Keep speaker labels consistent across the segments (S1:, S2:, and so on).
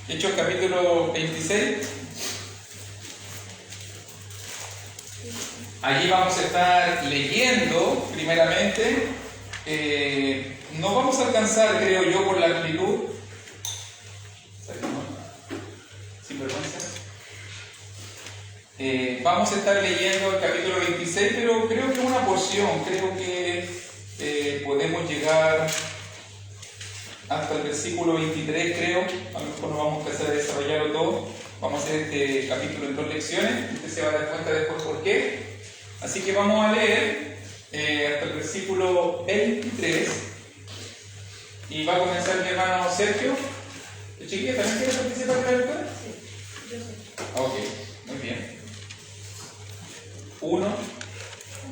S1: Hechos capítulo 26. Allí vamos a estar leyendo primeramente. No vamos a alcanzar, creo yo, por la amplitud. Sin vergüenza. Vamos a estar leyendo el capítulo 26, pero creo que una porción, creo que podemos llegar hasta el versículo 23, creo. A lo mejor no vamos a empezar a desarrollarlo todo. Vamos a hacer este capítulo en 2 lecciones. Usted se va a dar cuenta después por qué. Así que vamos a leer hasta el versículo 23. Y va a comenzar mi hermano Sergio. ¿Chiquilla también quiere participar de la lectura?
S2: Sí, yo sé.
S1: Ok, muy bien. 1,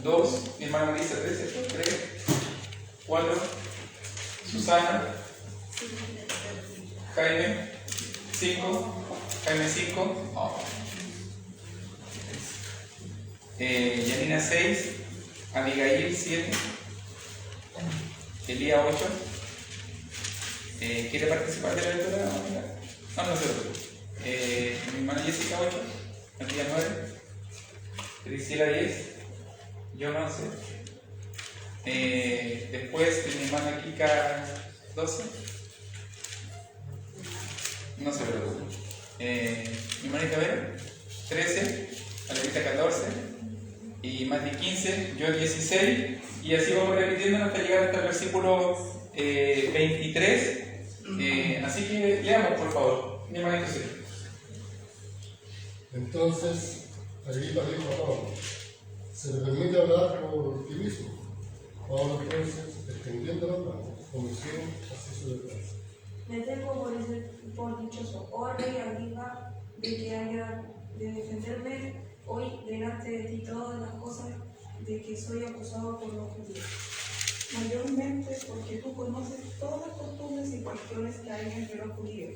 S1: 2, mi hermana Marisa 3, ¿cierto? 3, 4, Susana, Jaime, 5, Jaime 5, Yanina 6, Abigail 7, Elía 8. ¿Quiere participar de la lectura? No se preocupe. Mi hermana Jessica 8, Matías 9, Priscila 10, yo 11. Después de mi hermana Kika 12. No se preocupe. Mi hermanita Vera 13, Alerita 14 y Mati 15, yo 16. Y así vamos repitiendo hasta llegar hasta el versículo 23. Así que leamos, por favor. Mi hermanito Sergio.
S3: Entonces, Agripa dijo a Pablo: ¿se le permite hablar por ti mismo? Pablo entonces, extendiendo la mano, comenzó así su defensa.
S2: Me tengo por dichoso, oh rey Agripa, de que haya de defenderme hoy delante de ti todas las cosas de que soy acusado por los judíos. Mayormente porque tú conoces todas las costumbres y cuestiones que hay entre los judíos,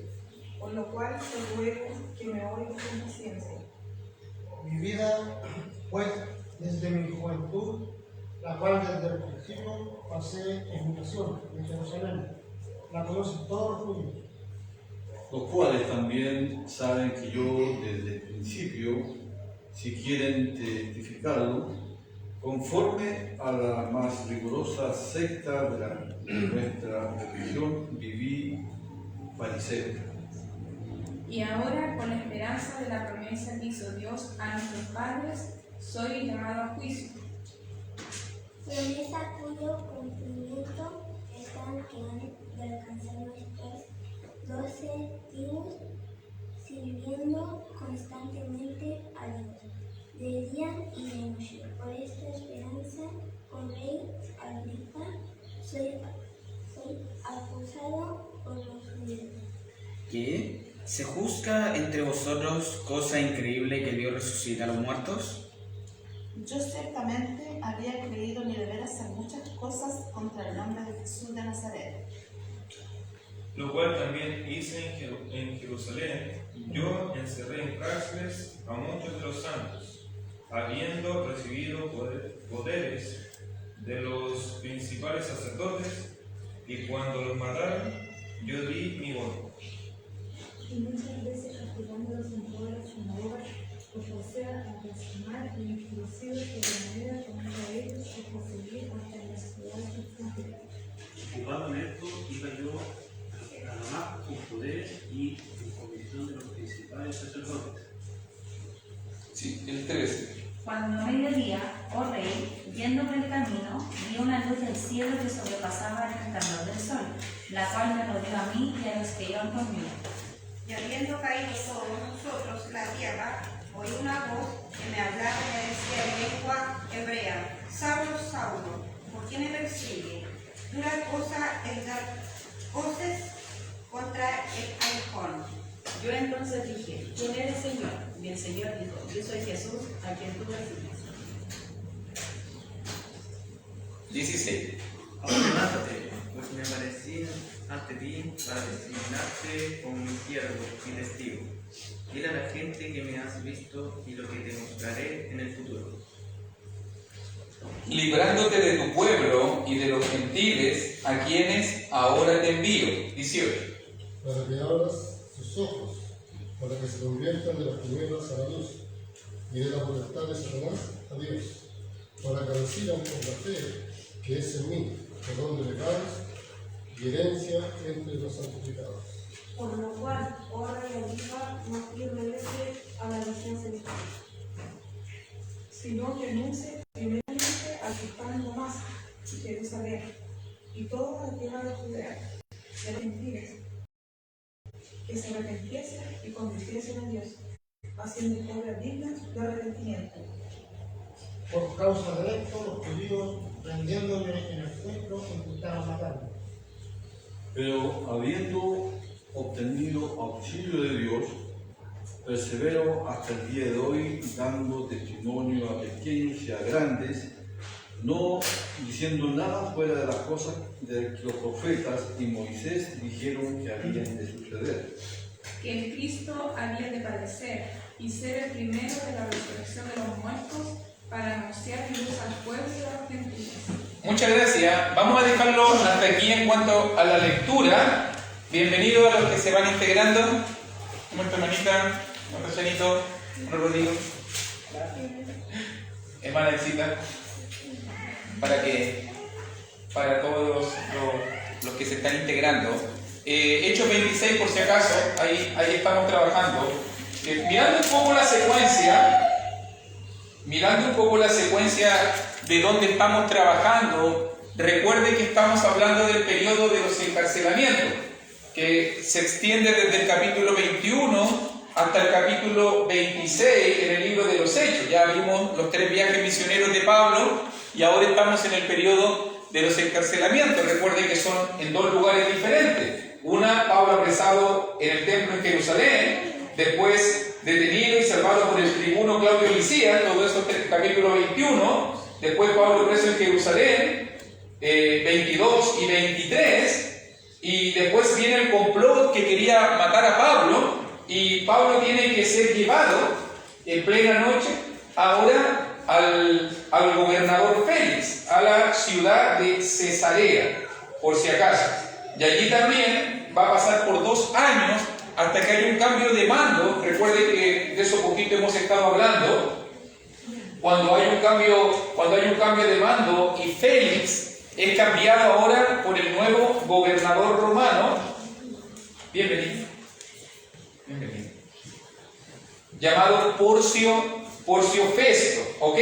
S2: por lo cual te ruego que me oigas con paciencia.
S4: Mi vida, pues, desde mi juventud, la cual desde el principio pasé en nación, en Jerusalén, la conocen todos los judíos.
S5: Los cuales también saben que yo desde el principio, si quieren testificarlo, conforme a la más rigurosa secta de nuestra religión, viví fariseo.
S6: Y ahora, con la esperanza de la promesa que hizo Dios a nuestros padres, soy llamado a juicio.
S7: Promesa cuyo cumplimiento están que han de alcanzar nuestros 12 tribus, sirviendo constantemente a Dios, de día y de noche. Por esta esperanza, oh rey Agripa, soy acusado por los judíos.
S8: ¿Qué? ¿Se juzga entre vosotros cosa increíble que Dios resucita a los muertos?
S9: Yo ciertamente había creído ni deber hacer muchas cosas contra el nombre de Jesús de Nazaret.
S10: Lo cual también hice en Jerusalén. Yo encerré en cárceles a muchos de los santos, habiendo recibido poderes de los principales sacerdotes, y cuando los mataron, yo di mi voto.
S2: Y muchas veces castigándolos en todas las sinagogas, os forcé a blasfemar e introducido sobremanera contra ellos y perseguir hasta las ciudades extranjeras.
S11: Ocupado en esto, iba yo a Damasco con poder y en comisión de los principales sacerdotes.
S1: Sí, el 13.
S6: Cuando mediodía, oh rey, yendo por el camino, vi una luz del cielo que sobrepasaba el resplandor del sol, la cual me rodeó a mí y a los que iban conmigo.
S12: Y habiendo caído sobre nosotros la tierra, oí una voz que me hablaba y me decía en lengua hebrea: Saulo, Saulo, ¿por qué me persigue? Dura cosa el dar voces contra el aguijón.
S13: Yo entonces dije: ¿Quién eres, Señor? Y el Señor dijo: Yo soy Jesús, a quien tú persigues.
S1: 16.
S14: Levántate, pues me aparecí ante ti para designarte como mi siervo y testigo. Dile a la gente que me has visto y lo que te mostraré en el futuro.
S1: Librándote de tu pueblo y de los gentiles a quienes ahora te envío. 18.
S3: para que abras sus ojos, para que se conviertan de las tinieblas a la luz y de la potestad de Satanás a Dios, para que reciban por la fe que es en mí, perdón de pecados y herencia entre los santificados.
S2: Por lo cual, oh Rey Agripa, no firmemente a la nación celestial, sino que anuncie primeramente al que está en Damasco y Jerusalén, y toda la tierra de Judea, y a los gentiles, que se arrepintiesen y convirtiesen en Dios, haciendo obras dignas de arrepentimiento.
S4: Por causa de esto, los judíos, prendiéndole en el templo, intentaron matarlo.
S5: Pero habiendo obtenido auxilio de Dios, persevero hasta el día de hoy, dando testimonio a pequeños y a grandes, no diciendo nada fuera de las cosas de que los profetas y Moisés dijeron que habían de suceder.
S2: Que en Cristo había de padecer y ser el primero de la resurrección de los muertos, para anunciar luz al pueblo de los gentiles.
S1: Muchas gracias. Vamos a dejarlo hasta aquí en cuanto a la lectura. Bienvenidos a los que se van integrando. Nuestra hermanita, nuestro Chanito, Rodrigo. Hermanecita. Para todos los que se están integrando. Hechos 26, por si acaso, ahí estamos trabajando. Mirando un poco la secuencia de donde estamos trabajando, recuerde que estamos hablando del periodo de los encarcelamientos, que se extiende desde el capítulo 21 hasta el capítulo 26 en el libro de los Hechos. Ya vimos los 3 viajes misioneros de Pablo y ahora estamos en el periodo de los encarcelamientos. Recuerde que son en 2 lugares diferentes. Una, Pablo apresado en el templo en Jerusalén, después detenido y salvado por el tribuno Claudio Licías, todo eso en el capítulo 21, después Pablo preso en Jerusalén, 22 y 23, y después viene el complot que quería matar a Pablo, y Pablo tiene que ser llevado en plena noche ahora al gobernador Félix, a la ciudad de Cesarea, por si acaso. Y allí también va a pasar por 2 años hasta que haya un cambio de mando. Recuerde que de eso poquito hemos estado hablando. Cuando hay un cambio de mando y Félix es cambiado ahora por el nuevo gobernador romano, bienvenido, llamado Porcio Festo, ¿ok?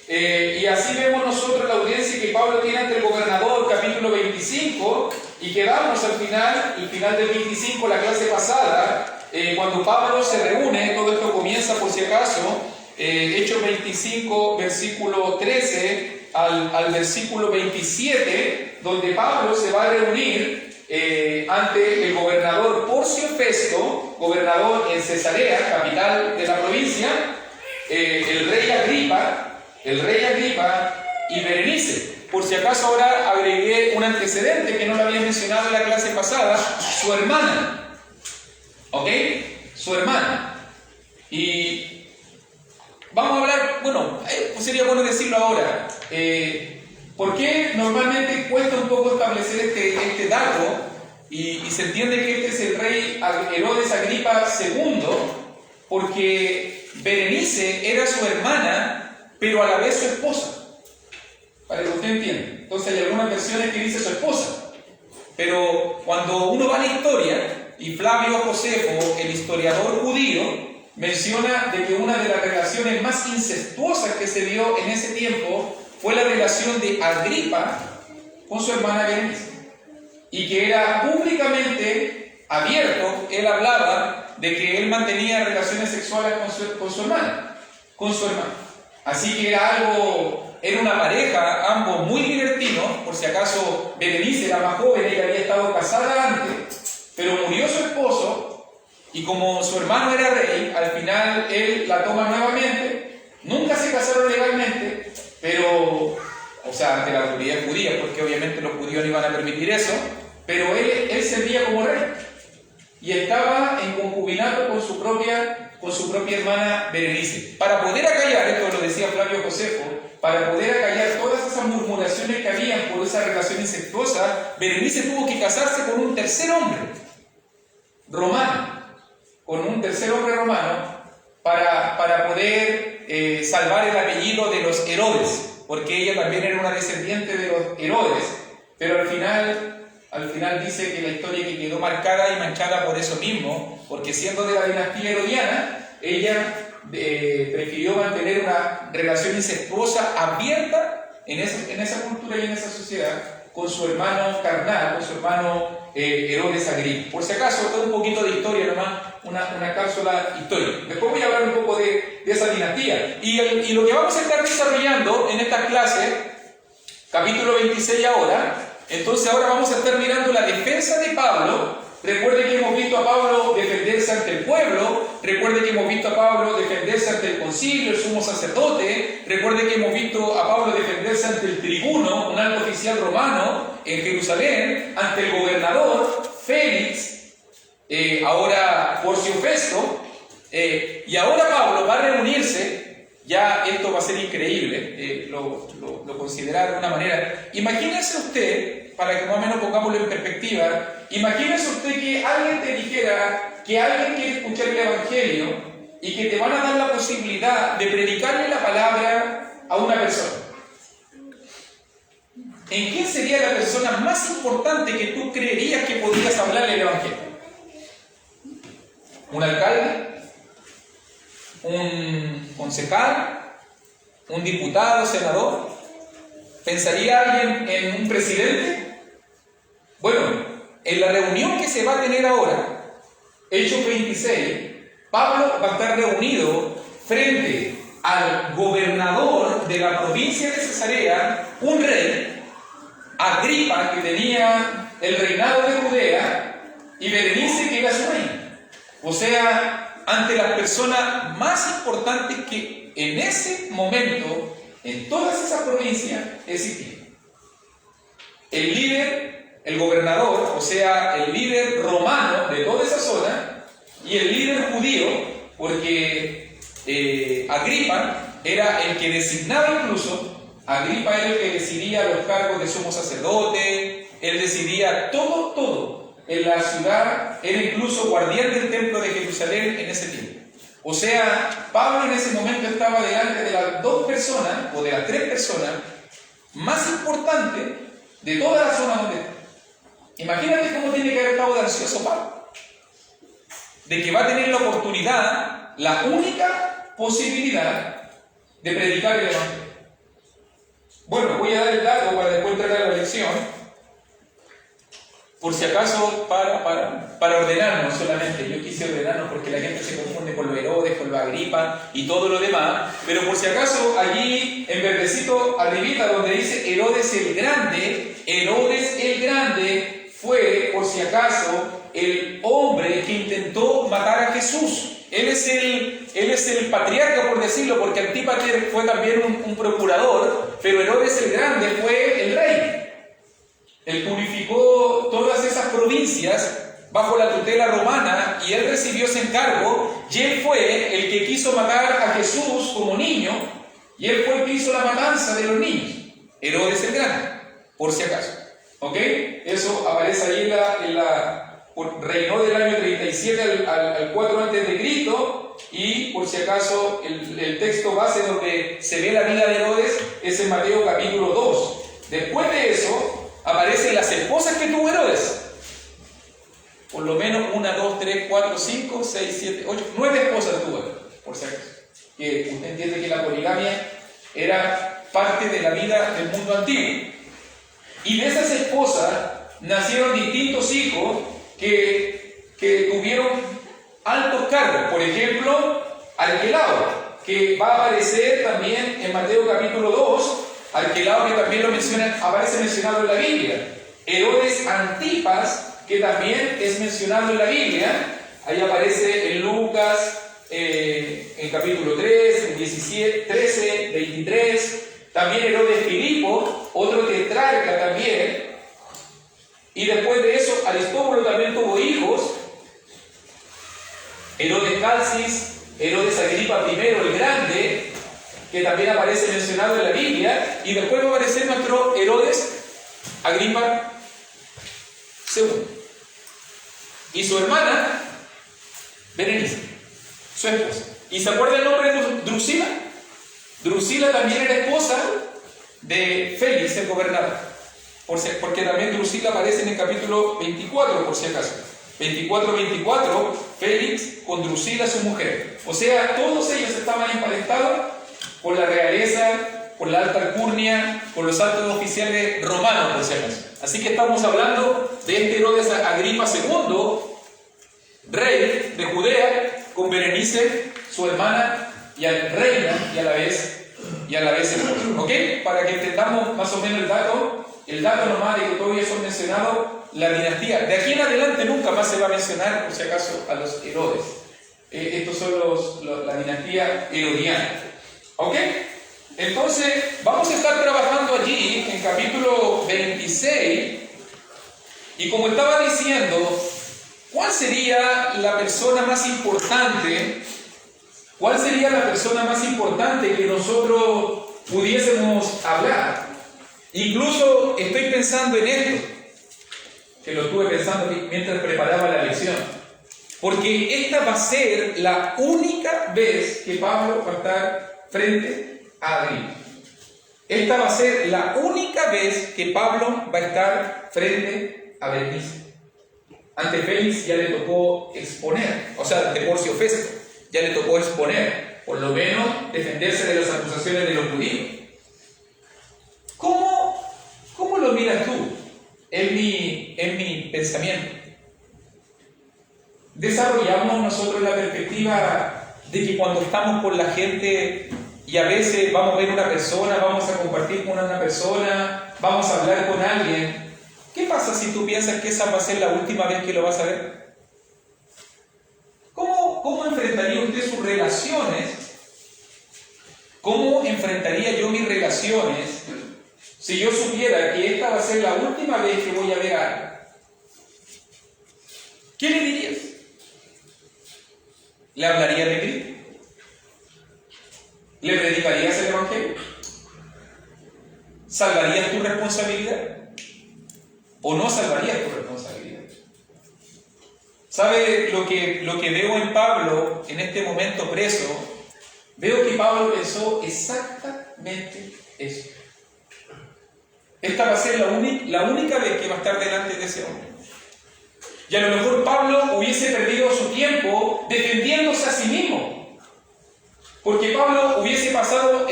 S1: Y así vemos nosotros la audiencia que Pablo tiene ante el gobernador, capítulo 25, y quedamos al final, el final del 25, la clase pasada, cuando Pablo se reúne. Todo esto comienza, por si acaso, Hechos 25, versículo 13 al versículo 27, donde Pablo se va a reunir ante el gobernador Porcio Festo, gobernador en Cesarea, capital de la provincia, el rey Agripa y Berenice. Por si acaso ahora agregué un antecedente que no lo había mencionado en la clase pasada, su hermana. ¿Ok? Su hermana. Y vamos a hablar, bueno, sería bueno decirlo ahora. ¿Por qué normalmente cuesta un poco establecer este dato? Y se entiende que este es el rey Herodes Agripa II, porque Berenice era su hermana, pero a la vez su esposa. Para que usted entienda. Entonces hay algunas versiones que dice su esposa. Pero cuando uno va a la historia, y Flavio Josefo, el historiador judío, menciona de que una de las relaciones más incestuosas que se dio en ese tiempo fue la relación de Agripa con su hermana Berenice. Y que era públicamente abierto, él hablaba de que él mantenía relaciones sexuales con su hermana. Así que era una pareja, ambos muy libertinos. Por si acaso Berenice era más joven, ella había estado casada antes, pero murió su esposo, y como su hermano era rey, al final él la toma nuevamente. Nunca se casaron legalmente, pero, o sea, ante la autoridad judía, porque obviamente los judíos no iban a permitir eso, pero él servía como rey, y estaba en concubinato con su propia hermana Berenice. Para poder acallar, esto lo decía Flavio Josefo, para poder acallar todas esas murmuraciones que habían por esa relación incestuosa, Berenice tuvo que casarse con un tercer hombre. romano, con un tercer hombre romano, para poder salvar el apellido de los Herodes, porque ella también era una descendiente de los Herodes, pero al final dice que la historia que quedó marcada y manchada por eso mismo, porque siendo de la dinastía herodiana, ella prefirió mantener una relación incestuosa abierta en esa cultura y en esa sociedad con su hermano carnal, con su hermano Herodes Agripa. Por si acaso, todo un poquito de historia nomás, una cápsula histórica. Después voy a hablar un poco de esa dinastía. Y lo que vamos a estar desarrollando en esta clase, capítulo 26 ahora, entonces ahora vamos a estar mirando la defensa de Pablo. Recuerde que hemos visto a Pablo defenderse ante el pueblo, recuerde que hemos visto a Pablo defenderse ante el concilio, el sumo sacerdote, recuerde que hemos visto a Pablo defenderse ante el tribuno, un alto oficial romano en Jerusalén, ante el gobernador Félix, ahora Porcio Festo, y ahora Pablo va a reunirse, ya esto va a ser increíble, lo considerar de una manera. Imagínese usted, para que más o menos pongámoslo en perspectiva, imagínese usted que alguien te dijera que alguien quiere escuchar el Evangelio y que te van a dar la posibilidad de predicarle la palabra a una persona. ¿En quién sería la persona más importante que tú creerías que podrías hablarle el Evangelio? ¿Un alcalde? ¿Un concejal? ¿Un diputado, senador? ¿Pensaría alguien en un presidente? Bueno, en la reunión que se va a tener ahora, Hechos 26, Pablo va a estar reunido frente al gobernador de la provincia de Cesarea, un rey, Agripa, que tenía el reinado de Judea, y Berenice, que era su reina. O sea, ante las personas más importantes que en ese momento, en todas esas provincias, existían. El líder, el gobernador, o sea, el líder romano de toda esa zona, y el líder judío, porque Agripa era el que designaba incluso, Agripa era el que decidía los cargos de sumo sacerdote, él decidía todo en la ciudad, era incluso guardián del templo de Jerusalén en ese tiempo. O sea, Pablo en ese momento estaba delante de las dos personas, o de las tres personas, más importantes de toda la zona donde está. Imagínate cómo tiene que haber estado de ansioso Pablo, de que va a tener la oportunidad, la única posibilidad de predicar el Evangelio. Bueno, voy a dar el dato para después entrar a la lección, por si acaso para ordenarnos solamente. Yo quise ordenarnos porque la gente se confunde con los Herodes, con los Agripa y todo lo demás, pero por si acaso allí en verdecito arribita donde dice Herodes el Grande fue, por si acaso, el hombre que intentó matar a Jesús. Él es el patriarca, por decirlo, porque Antípater fue también un procurador, pero Herodes el Grande fue el rey. Él purificó todas esas provincias bajo la tutela romana y él recibió ese encargo, y él fue el que quiso matar a Jesús como niño, y él fue el que hizo la matanza de los niños. Herodes el Grande, por si acaso. ¿Ok? Eso aparece ahí reinó del año 37 al 4 a.C. y por si acaso el texto base donde se ve la vida de Herodes es en Mateo capítulo 2. Después de eso aparecen las esposas que tuvo Herodes. Por lo menos 1, 2, 3, 4, 5, 6, 7, 8, 9 esposas tuvo Herodes, por si acaso. Que usted entiende que la poligamia era parte de la vida del mundo antiguo. Y de esas esposas nacieron distintos hijos que tuvieron altos cargos. Por ejemplo, Arquelao, que va a aparecer también en Mateo capítulo 2, Arquelao que también aparece mencionado en la Biblia. Herodes Antipas, que también es mencionado en la Biblia, ahí aparece en Lucas, en capítulo 3, en 17, 13, 23, también Herodes Filipo, otro tetrarca también. Y después de eso, Aristóbulo también tuvo hijos. Herodes Calcis, Herodes Agripa I el Grande, que también aparece mencionado en la Biblia. Y después va a aparecer nuestro Herodes Agripa II. y su hermana Berenice, su esposa. ¿Y se acuerda el nombre de Drusila? Drusila también era esposa de Félix, el gobernador. Porque también Drusila aparece en el capítulo 24, por si acaso. 24, Félix con Drusila, su mujer. O sea, todos ellos estaban emparentados con la realeza, con la alta alcurnia, con los altos oficiales romanos, por si acaso. Así que estamos hablando de este Herodes Agripa II, rey de Judea, con Berenice, su hermana, y reina, y a la vez esposa. ¿Ok? Para que entendamos más o menos el dato nomás de que todavía son mencionados la dinastía. De aquí en adelante nunca más se va a mencionar, por si acaso, a los Herodes. Estos son la dinastía herodiana. ¿Ok? Entonces, vamos a estar trabajando allí en capítulo 26. Y como estaba diciendo, ¿cuál sería la persona más importante? ¿Cuál sería la persona más importante que nosotros pudiésemos hablar? Incluso estoy pensando en esto, que lo estuve pensando mientras preparaba la lección. Porque esta va a ser la única vez que Pablo va a estar frente a Agripa. Esta va a ser la única vez que Pablo va a estar frente a Berenice. Ante Félix ya le tocó exponer, o sea, ante Porcio Festo, ya le tocó exponer, por lo menos defenderse de las acusaciones de los judíos. ¿Cómo lo miras tú en mi pensamiento? Desarrollamos nosotros la perspectiva de que cuando estamos con la gente y a veces vamos a ver una persona, vamos a compartir con una persona, vamos a hablar con alguien, ¿qué pasa si tú piensas que esa va a ser la última vez que lo vas a ver? ¿Cómo enfrentaría usted sus relaciones? ¿Cómo enfrentaría yo mis relaciones si yo supiera que esta va a ser la última vez que voy a ver a alguien? ¿Qué le dirías? ¿Le hablarías de Cristo? ¿Le predicarías el Evangelio? ¿Salvarías tu responsabilidad? ¿O no salvarías tu responsabilidad? ¿Sabe lo que veo en Pablo en este momento preso? Veo que Pablo pensó exactamente eso. Esta va a ser la única vez que va a estar delante de ese hombre. Y a lo mejor Pablo hubiese perdido su tiempo defendiéndose a sí mismo. Porque Pablo hubiese pasado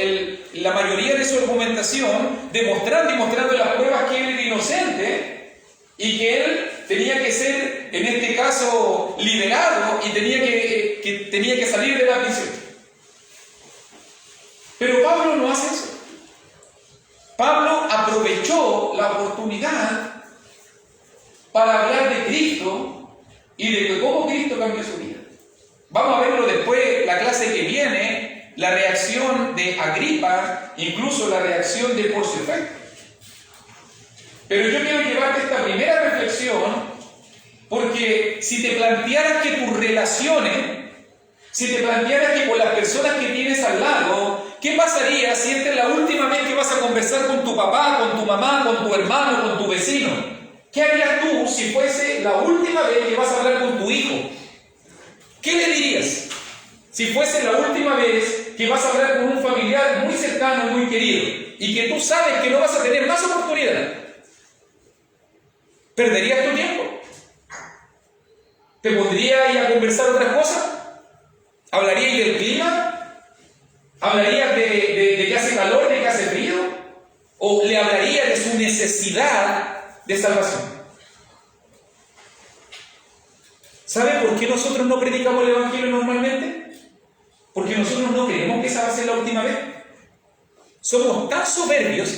S1: la mayoría de su argumentación demostrando y mostrando las pruebas que él era inocente y que él tenía que ser, en este caso, liberado y tenía que salir de la prisión. Pero Pablo no hace eso. Pablo aprovechó la oportunidad para hablar de Cristo y de cómo Cristo cambió su vida. Vamos a verlo después, la clase que viene, la reacción de Agripa, incluso la reacción de Porcio Festo. Pero yo quiero llevarte esta primera reflexión, porque si te plantearas que tus relaciones, si te plantearas que con las personas que tienes al lado, ¿qué pasaría si esta es la última vez que vas a conversar con tu papá, con tu mamá, con tu hermano, con tu vecino? ¿Qué harías tú si fuese la última vez que vas a hablar con tu hijo? ¿Qué le dirías? Si fuese la última vez que vas a hablar con un familiar muy cercano, muy querido, y que tú sabes que no vas a tener más oportunidad, ¿perderías tu tiempo? ¿Te pondrías a conversar otras cosas? ¿Hablarías del clima? ¿Hablarías de que hace calor, de que hace frío? ¿O le hablarías de su necesidad de salvación? ¿Sabe por qué nosotros no predicamos el Evangelio normalmente? Porque nosotros no creemos que esa va a ser la última vez. Somos tan soberbios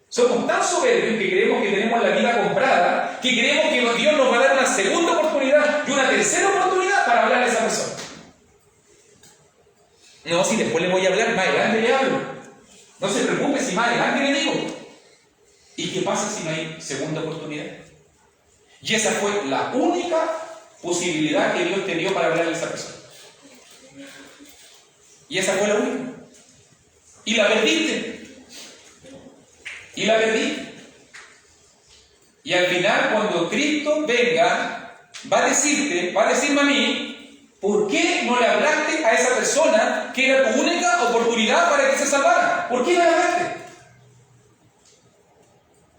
S1: que creemos que tenemos la vida comprada, que creemos que Dios nos va a dar una segunda oportunidad y una tercera oportunidad para hablar a esa persona. No, si después le voy a hablar, más adelante le hablo. No se preocupe si más adelante le digo. ¿Y qué pasa si no hay segunda oportunidad? Y esa fue la única posibilidad que Dios te dio para hablarle a esa persona. Y esa fue la única. Y la perdiste. Y al final, cuando Cristo venga, va a decirme a mí, ¿por qué no le hablaste a esa persona que era tu única oportunidad para que se salvara? ¿Por qué no le hablaste?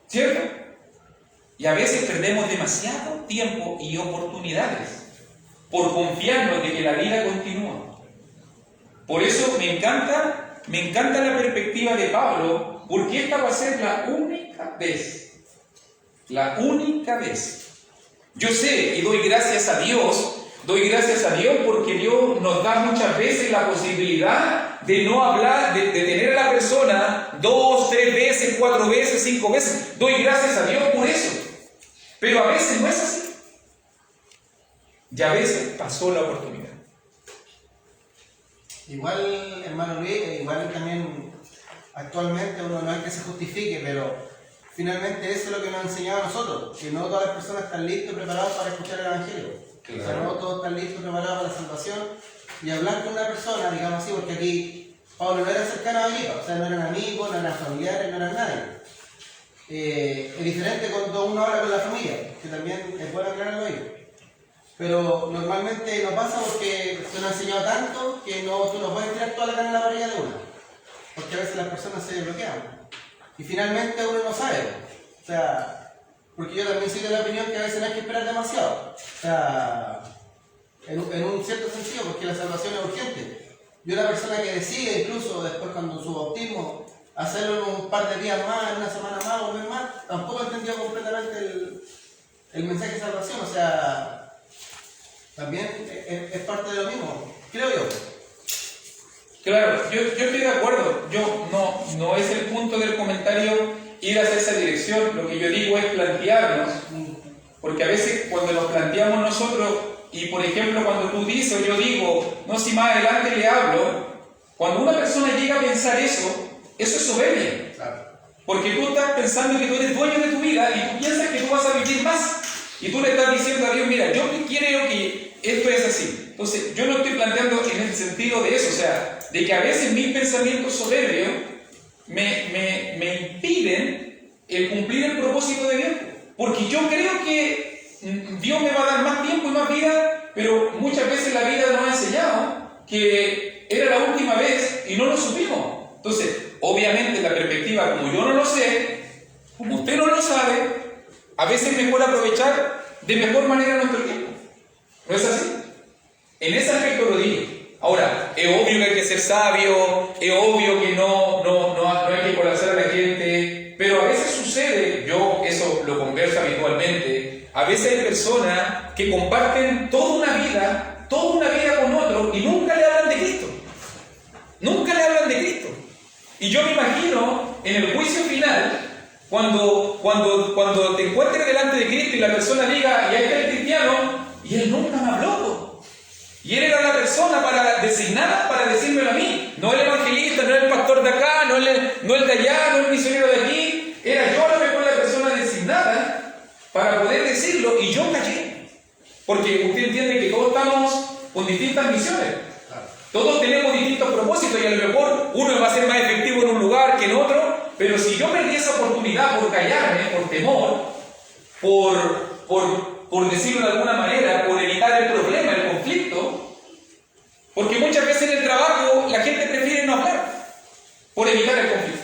S1: ¿Cierto? Y a veces perdemos demasiado tiempo y oportunidades por confiarnos de que la vida continúa. Por eso me encanta la perspectiva de Pablo, porque esta va a ser la única vez. La única vez. Yo sé y doy gracias a Dios porque Dios nos da muchas veces la posibilidad de no hablar, de tener a la persona 2, 3 veces, 4 veces, 5 veces. Doy gracias a Dios por eso. Pero a veces no es así. Y a veces pasó la oportunidad.
S15: Igual, hermano Luis, igual también actualmente uno no es que se justifique, pero finalmente eso es lo que nos ha enseñado a nosotros, que no todas las personas están listas y preparadas para escuchar el Evangelio. Claro. O sea, no todos están listos y preparados para la salvación. Y hablar con una persona, digamos así, porque aquí Pablo no era cercano a Agripa, o sea, no eran amigos, no eran familiares, no eran nadie. Es diferente cuando uno habla con la familia, que también es bueno aclararlo ahí. Pero normalmente no pasa porque se nos ha enseñado tanto que tú no puedes tirar toda la carne en la parrilla de una. Porque a veces las personas se bloquean. Y finalmente uno no sabe. O sea, porque yo también soy de la opinión que a veces no hay que esperar demasiado. O sea, en un cierto sentido, porque la salvación es urgente. Y una persona que decide, incluso después cuando su bautismo, hacerlo en un par de días más, en una semana más o un mes más, tampoco entendió completamente el mensaje de salvación. O sea, también es parte de lo mismo, creo yo.
S1: Claro, yo estoy de acuerdo. Yo no es el punto del comentario ir hacia esa dirección. Lo que yo digo es plantearnos, porque a veces cuando nos planteamos nosotros, y por ejemplo cuando tú dices o yo digo, no, si más adelante le hablo, cuando una persona llega a pensar eso es soberbia. Claro. Porque tú estás pensando que tú eres dueño de tu vida y tú piensas que tú vas a vivir más. Y tú le estás diciendo a Dios, mira, yo creo que esto es así. Entonces, yo no estoy planteando en el sentido de eso, o sea, de que a veces mis pensamientos soberbios me impiden el cumplir el propósito de Dios. Porque yo creo que Dios me va a dar más tiempo y más vida, pero muchas veces la vida nos ha enseñado que era la última vez y no lo supimos. Entonces, obviamente la perspectiva, como yo no lo sé, como usted no lo sabe, a veces es mejor aprovechar de mejor manera nuestro tiempo. ¿No es así? En ese aspecto lo digo. Ahora, es obvio que hay que ser sabio, es obvio que no hay que colapsar a la gente, pero a veces sucede, yo eso lo converso habitualmente, a veces hay personas que comparten toda una vida con otro y nunca le hablan de Cristo. Nunca le hablan de Cristo. Y yo me imagino en el juicio final, cuando te encuentres delante de Cristo y la persona diga, y ahí está el cristiano, y él nunca me habló. Y él era la persona designada para decírmelo a mí. No el evangelista, no el pastor de acá, no el de allá, no el misionero de aquí. Era yo a lo mejor la persona designada para poder decirlo, y yo callé. Porque usted entiende que todos estamos con distintas misiones. Todos tenemos distintos propósitos y a lo mejor uno va a ser más efectivo en un lugar que en otro, pero si yo perdí esa oportunidad por callarme, por temor, por decirlo de alguna manera, por evitar el problema, el conflicto, porque muchas veces en el trabajo la gente prefiere no hablar, por evitar el conflicto,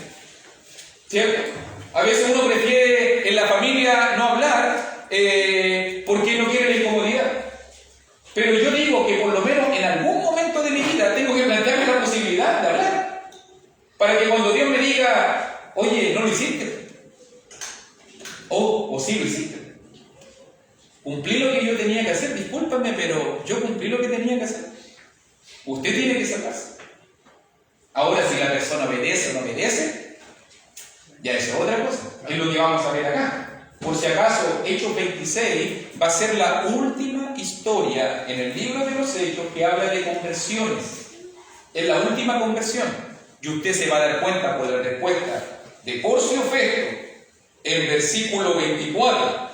S1: ¿cierto? A veces uno prefiere en la familia no hablar porque no quiere la incomodidad. Pero yo digo que por lo menos en algún momento de mi vida tengo que plantearme la posibilidad de hablar. Para que cuando Dios me diga, oye, no lo hiciste. O sí lo hiciste. Cumplí lo que yo tenía que hacer, discúlpame, pero yo cumplí lo que tenía que hacer. Usted tiene que salvarse. Ahora, si la persona obedece o no obedece, ya eso es otra cosa. Es lo que vamos a ver acá. Por si acaso, Hechos 26 va a ser la última historia en el libro de los Hechos que habla de conversiones. Es la última conversión. Y usted se va a dar cuenta por la respuesta de Porcio Festo en versículo 24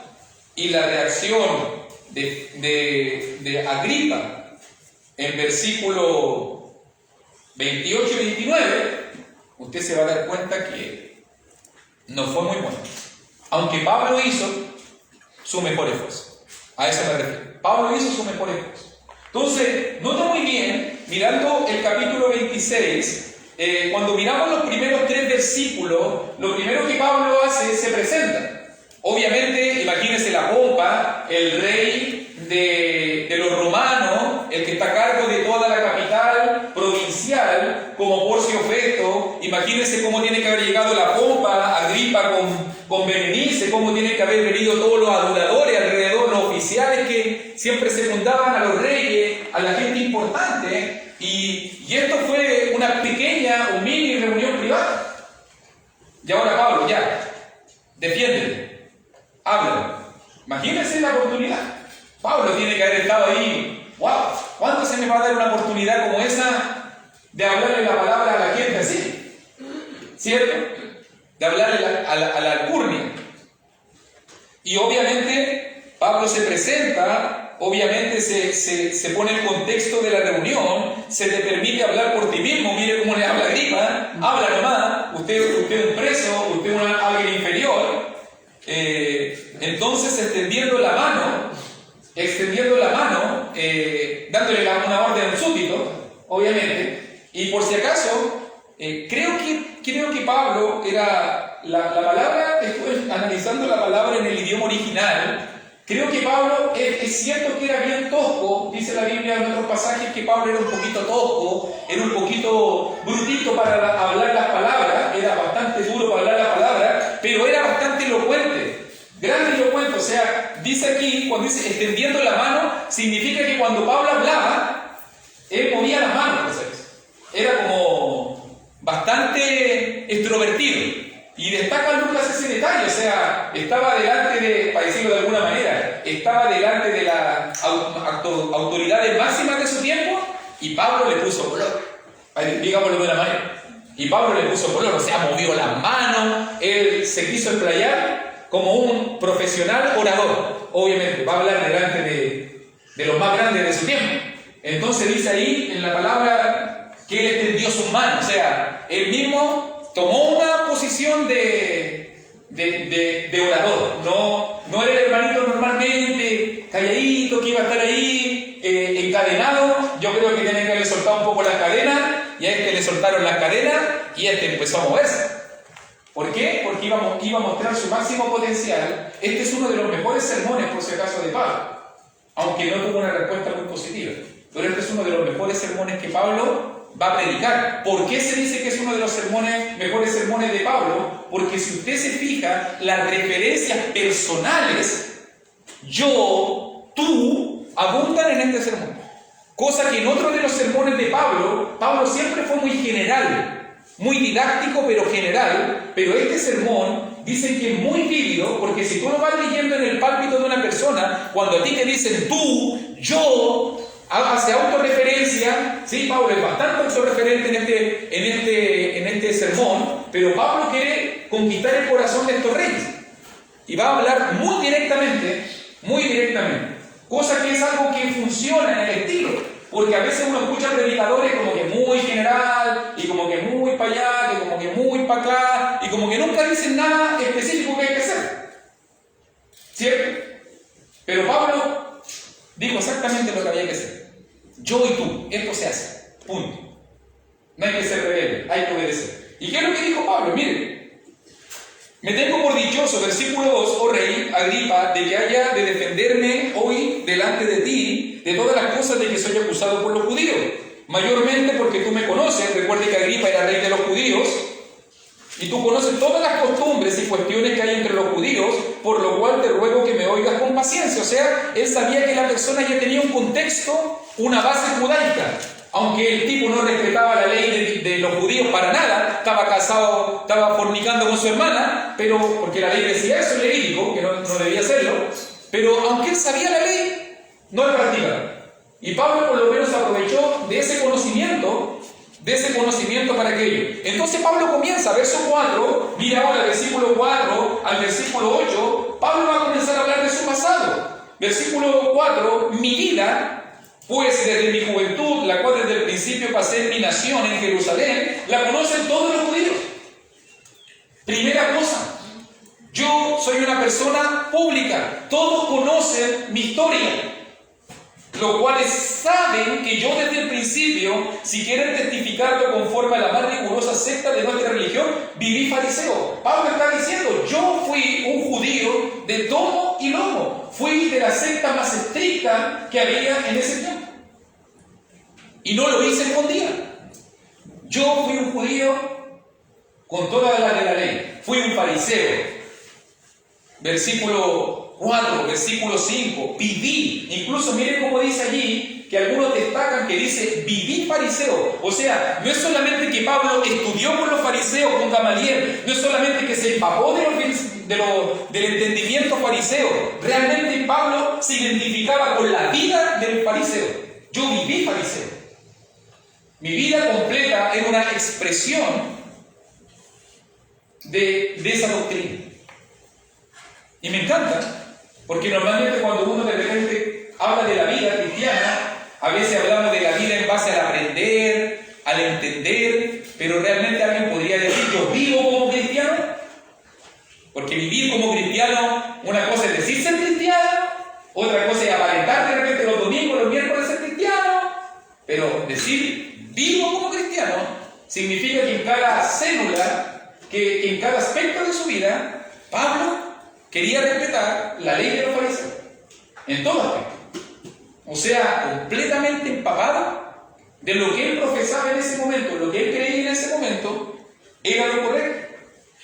S1: y la reacción de Agripa en versículo 28 y 29. Usted se va a dar cuenta que no fue muy bueno. Aunque Pablo hizo su mejor esfuerzo. A eso me refiero. Pablo hizo su mejor esfuerzo. Entonces, nota muy bien, mirando el capítulo 26, cuando miramos los primeros 3 versículos, lo primero que Pablo hace es se presenta. Obviamente, imagínense la pompa, el rey de los romanos, el que está a cargo de toda la capital provincial, como Porcio Festo. Imagínense cómo tiene que haber llegado la pompa, Agripa con Berenice, cómo tienen que haber venido todos los aduladores alrededor, los oficiales que siempre secundaban a los reyes, a la gente importante. Y esto fue una pequeña o mini reunión privada. Y ahora Pablo, ya, defiéndete, habla. Imagínense la oportunidad. Pablo tiene que haber estado ahí. ¡Wow! ¿Cuándo se me va a dar una oportunidad como esa de hablarle la palabra a la gente así? ¿Cierto? De hablarle a la alcurnia. Y obviamente Pablo se presenta, obviamente se pone el contexto de la reunión, se te permite hablar por ti mismo. Mire cómo le habla Agripa, habla nomás, usted es un preso, usted es alguien inferior. Entonces extendiendo la mano, dándole una orden a un súbdito, obviamente, y por si acaso, creo que Pablo era, la palabra, después analizando la palabra en el idioma original, creo que Pablo, es cierto que era bien tosco, dice la Biblia en otros pasajes que Pablo era un poquito tosco, era un poquito brutito para hablar las palabras, era bastante duro para hablar las palabras, pero era bastante elocuente. Grande elocuente, o sea, dice aquí, cuando dice extendiendo la mano, significa que cuando Pablo hablaba, él movía las manos, ¿sabes? Era como bastante extrovertido. Y destaca Lucas ese detalle, o sea, estaba delante de, para decirlo de alguna manera, estaba delante de las autoridades máximas de su tiempo, y Pablo le puso color, digámoslo de una manera. Y Pablo le puso color, o sea, movió las manos, él se quiso explayar como un profesional orador. Obviamente, va a hablar delante de los más grandes de su tiempo. Entonces dice ahí en la palabra que él extendió sus manos, o sea, él mismo tomó una posición de orador. No era el hermanito normalmente, calladito, que iba a estar ahí, encadenado. Yo creo que tiene que haberle soltado un poco las cadenas, y a este le soltaron las cadenas, y este empezó a moverse. ¿Por qué? Porque iba a mostrar su máximo potencial. Este es uno de los mejores sermones, por si acaso, de Pablo, aunque no tuvo una respuesta muy positiva. Pero este es uno de los mejores sermones que Pablo va a predicar. ¿Por qué se dice que es uno de los mejores sermones de Pablo? Porque si usted se fija, las referencias personales, yo, tú, abundan en este sermón. Cosa que en otro de los sermones de Pablo siempre fue muy general, muy didáctico pero general, pero este sermón dicen que es muy vívido, porque si tú lo vas leyendo en el pálpito de una persona, cuando a ti te dicen tú, yo, hace autorreferencia, sí, Pablo es bastante autorreferente en este sermón, pero Pablo quiere conquistar el corazón de estos reyes, y va a hablar muy directamente, cosa que es algo que funciona en el estilo. Porque a veces uno escucha predicadores como que muy general, y como que muy para allá, y como que muy para acá, y como que nunca dicen nada específico que hay que hacer. ¿Cierto? Pero Pablo dijo exactamente lo que había que hacer. Yo y tú, esto se hace. Punto. No hay que ser rebelde, hay que obedecer. ¿Y qué es lo que dijo Pablo? Miren. Me tengo por dichoso, versículo 2, oh rey Agripa, de que haya de defenderme hoy delante de ti de todas las cosas de que soy acusado por los judíos, mayormente porque tú me conoces. Recuerde que Agripa era rey de los judíos, y tú conoces todas las costumbres y cuestiones que hay entre los judíos, por lo cual te ruego que me oigas con paciencia. O sea, él sabía que la persona ya tenía un contexto, una base judaica. Aunque el tipo no respetaba la ley de los judíos para nada, estaba casado, estaba fornicando con su hermana, pero porque la ley decía eso, Levítico, que no debía hacerlo, pero aunque él sabía la ley, no la practicaba. Y Pablo por lo menos aprovechó de ese conocimiento para aquello. Entonces Pablo comienza, verso 4, mira ahora el versículo 4 al versículo 8, Pablo va a comenzar a hablar de su pasado. Versículo 4, mi vida, pues desde mi juventud, la cual desde el principio pasé en mi nación, en Jerusalén, la conocen todos los judíos. Primera cosa, yo soy una persona pública, todos conocen mi historia. los cuales saben que yo desde el principio, si quieren testificarlo conforme a la más rigurosa secta de nuestra religión, viví fariseo. Pablo está diciendo, yo fui un judío de tomo y lomo, fui de la secta más estricta que había en ese tiempo. Y no lo hice escondida. Yo fui un judío con toda la de la ley, fui un fariseo. Versículo 4, versículo 5, viví. Incluso miren cómo dice allí, que algunos destacan que dice viví fariseo. O sea, no es solamente que Pablo estudió con los fariseos, con Gamaliel, no es solamente que se empapó del entendimiento fariseo. Realmente Pablo se identificaba con la vida del fariseo. Yo viví fariseo. Mi vida completa era una expresión de esa doctrina. Y me encanta, porque normalmente cuando uno de repente habla de la vida cristiana, a veces hablamos de la vida en base al aprender, al entender, pero realmente alguien podría decir, ¿yo vivo como cristiano? Porque vivir como cristiano, una cosa es decir ser cristiano, otra cosa es aparentar de repente los domingos, los miércoles ser cristiano, pero decir vivo como cristiano significa que en cada célula, que en cada aspecto de su vida, Pablo quería respetar la ley de los fariseos, en todo aspecto. O sea, completamente empapado de lo que él profesaba en ese momento, lo que él creía en ese momento, era lo correcto.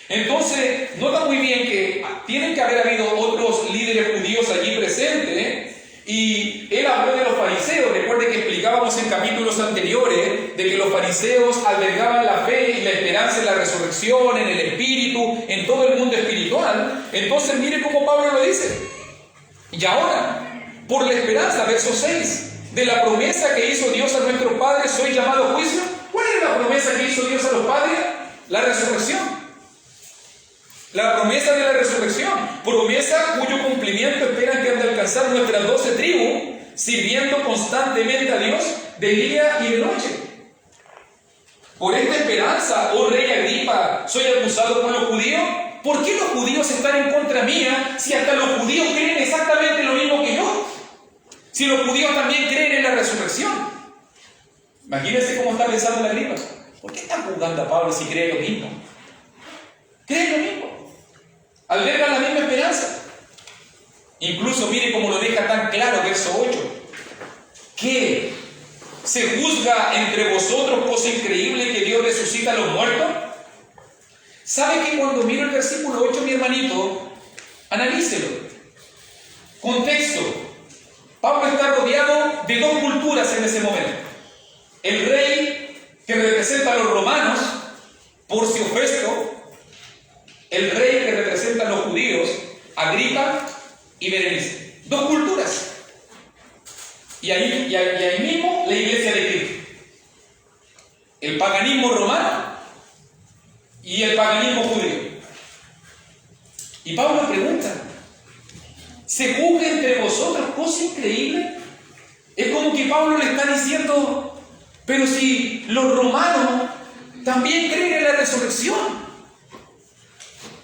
S1: Entonces, nota muy bien que tienen que haber habido otros líderes judíos allí presentes, y él habló de los fariseos. Recuerde que explicábamos en capítulos anteriores de que los fariseos albergaban la fe y la esperanza en la resurrección, en el espíritu, en todo el mundo espiritual. Entonces mire cómo Pablo lo dice. Y ahora, por la esperanza, verso 6, de la promesa que hizo Dios a nuestros padres, soy llamado a juicio. ¿Cuál es la promesa que hizo Dios a los padres? La resurrección. La promesa de la resurrección, promesa cuyo cumplimiento esperan que han de alcanzar nuestras 12 tribus, sirviendo constantemente a Dios de día y de noche. Por esta esperanza, oh rey Agripa, soy acusado por los judíos. ¿Por qué los judíos están en contra mía si hasta los judíos creen exactamente lo mismo que yo? Si los judíos también creen en la resurrección. Imagínense cómo está pensando la Agripa. ¿Por qué están juzgando a Pablo si cree lo mismo? ¿Creen lo mismo? Albergan la misma esperanza. Incluso mire cómo lo deja tan claro, verso 8. ¿Qué? ¿Se juzga entre vosotros cosa increíble que Dios resucita a los muertos? ¿Sabe que cuando miro el versículo 8, mi hermanito, analícelo? Contexto. Pablo está rodeado de dos culturas en ese momento. El rey que representa a los romanos, Porcio Festo, el rey que representa a los judíos, Agripa y Berenice. Dos culturas. Y ahí mismo la iglesia de Cristo. El paganismo romano y el paganismo judío. Y Pablo pregunta, ¿se juzga entre vosotros cosa increíble? Es como que Pablo le está diciendo, pero si los romanos también creen en la resurrección,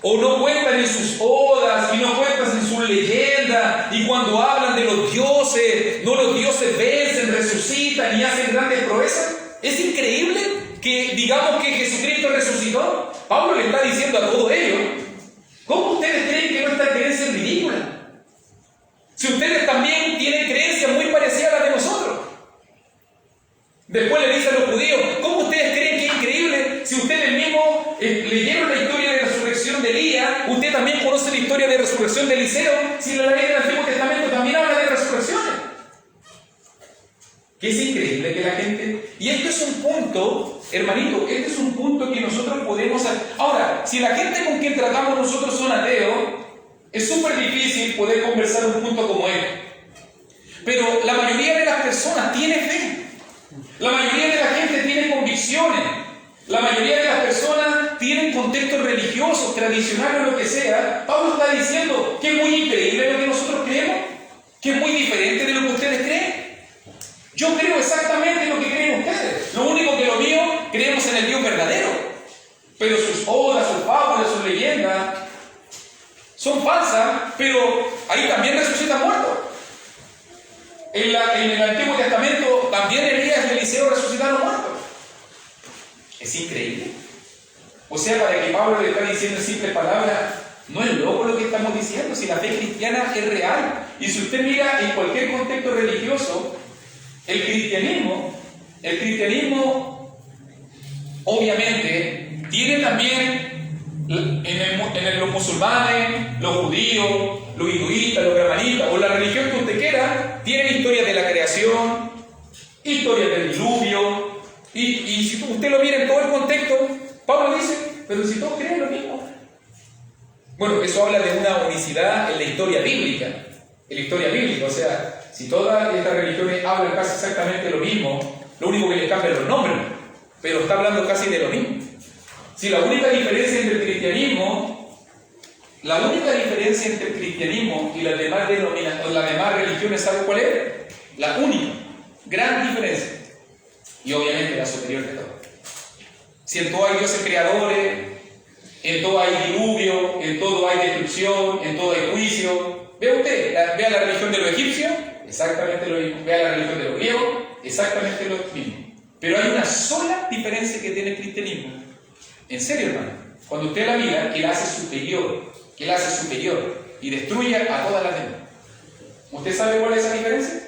S1: o no cuentan en sus odas y no cuentan en sus leyendas, y cuando hablan de los dioses, no, los dioses vencen, resucitan y hacen grandes proezas. Es increíble que digamos que Jesucristo resucitó. Pablo le está diciendo a todo ello, ¿cómo ustedes creen que nuestra creencia es ridícula? Si ustedes también tienen creencias muy parecidas a las de nosotros. Después le dice a los judíos, ¿cómo ustedes creen que es increíble si ustedes mismos leyeron la historia de resurrección de Elías? Usted también conoce la historia de resurrección de Eliseo, si la ley del Antiguo Testamento también habla de resurrecciones. Que es increíble que la gente... Y esto es un punto, hermanito, este es un punto que nosotros podemos... Ahora, si la gente con quien tratamos nosotros son ateos, es súper difícil poder conversar un punto como este. Pero la mayoría de las personas tiene fe. La mayoría de la gente tiene convicciones. La mayoría de las personas tienen contextos religiosos, tradicionales o lo que sea. Pablo está diciendo que es muy increíble lo que nosotros creemos, que es muy diferente de lo que ustedes creen. Yo creo exactamente lo que creen ustedes. Lo único que lo mío, creemos en el Dios verdadero. Pero sus odas, sus fábulas, sus leyendas son falsas, pero ahí también resucitan muertos. En el Antiguo Testamento también Elías y Eliseo resucitaron muertos. Es increíble. O sea, para que Pablo le está diciendo en simples palabras, no es loco lo que estamos diciendo, si la fe cristiana es real. Y si usted mira en cualquier contexto religioso, el cristianismo obviamente tiene también en los musulmanes, los judíos, los hinduistas, los brahmanistas, o la religión que usted quiera, tienen historias de la creación, historias del diluvio, y si usted lo mira en todo el contexto, Pablo dice, pero si todos creen lo mismo. Bueno, eso habla de una unicidad en la historia bíblica. O sea, si todas estas religiones hablan casi exactamente lo mismo, lo único que les cambia es los nombres, pero está hablando casi de lo mismo. Si la única diferencia entre el cristianismo y las demás religiones, ¿sabe cuál es? La única, gran diferencia. Y obviamente la superior de todas. Si en todo hay dioses creadores, en todo hay diluvio, en todo hay destrucción, en todo hay juicio. Vea usted, vea la religión de los egipcios, exactamente lo mismo. Vea la religión de los griegos, exactamente lo mismo. Pero hay una sola diferencia que tiene el cristianismo. En serio, hermano. Cuando usted la mira, que la hace superior, y destruye a todas las demás. ¿Usted sabe cuál es esa diferencia?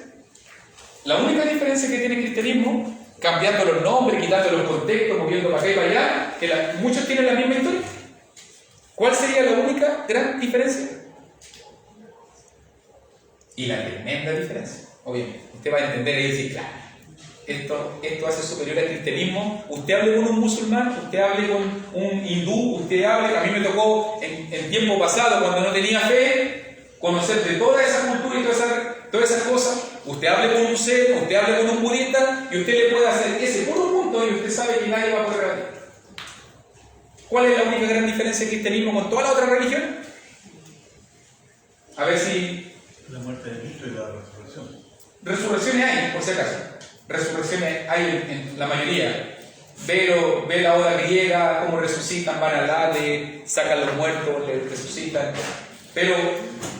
S1: La única diferencia que tiene el cristianismo, cambiando los nombres, quitando los contextos, moviendo para acá y para allá, que muchos tienen la misma historia. ¿Cuál sería la única gran diferencia? Y la tremenda diferencia, obviamente. Usted va a entender y decir, claro, esto hace superior al cristianismo. Usted hable con un musulmán, usted hable con un hindú, usted hable, a mí me tocó en tiempo pasado, cuando no tenía fe, conocer de toda esa cultura y todas esas cosas. Usted hable con un zen, usted hable con un budista, y usted le puede hacer ese puro punto y usted sabe que nadie va a poder rebatir. ¿Cuál es la única gran diferencia del cristianismo con todas las otras religiones? A ver si...
S5: La muerte de Cristo y la resurrección.
S1: Resurrecciones hay, por si acaso. Resurrecciones hay en la mayoría. Ve la oda griega, cómo resucitan, van al Hades, sacan los muertos, le resucitan. Pero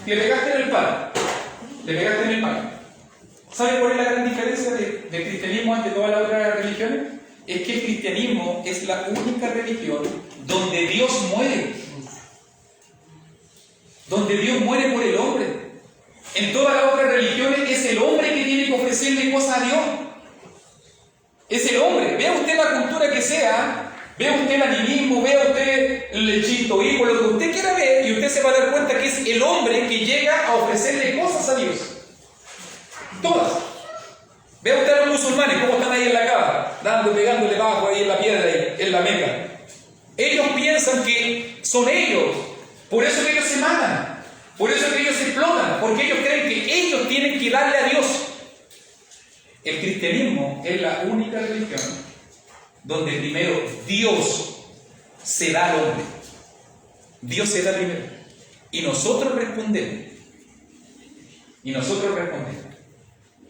S1: le pegaste en el palo. ¿Sabe cuál es la gran diferencia del cristianismo ante todas las otras religiones? Es que el cristianismo es la única religión donde Dios muere. Donde Dios muere por el hombre. En todas las otras religiones es el hombre que tiene que ofrecerle cosas a Dios. Es el hombre. Vea usted la cultura que sea, vea usted el animismo, vea usted el shintoísmo, lo que usted quiera ver, y usted se va a dar cuenta que es el hombre que llega a ofrecerle cosas a Dios. Todas. Vea usted a los musulmanes, cómo están ahí en la cava, pegándole abajo ahí en la piedra, ahí, en la Meca. Ellos piensan que son ellos, por eso que ellos se matan, por eso que ellos se explotan, porque ellos creen que ellos tienen que darle a Dios. El cristianismo es la única religión donde primero Dios se da al hombre. Dios se da primero. Y nosotros respondemos.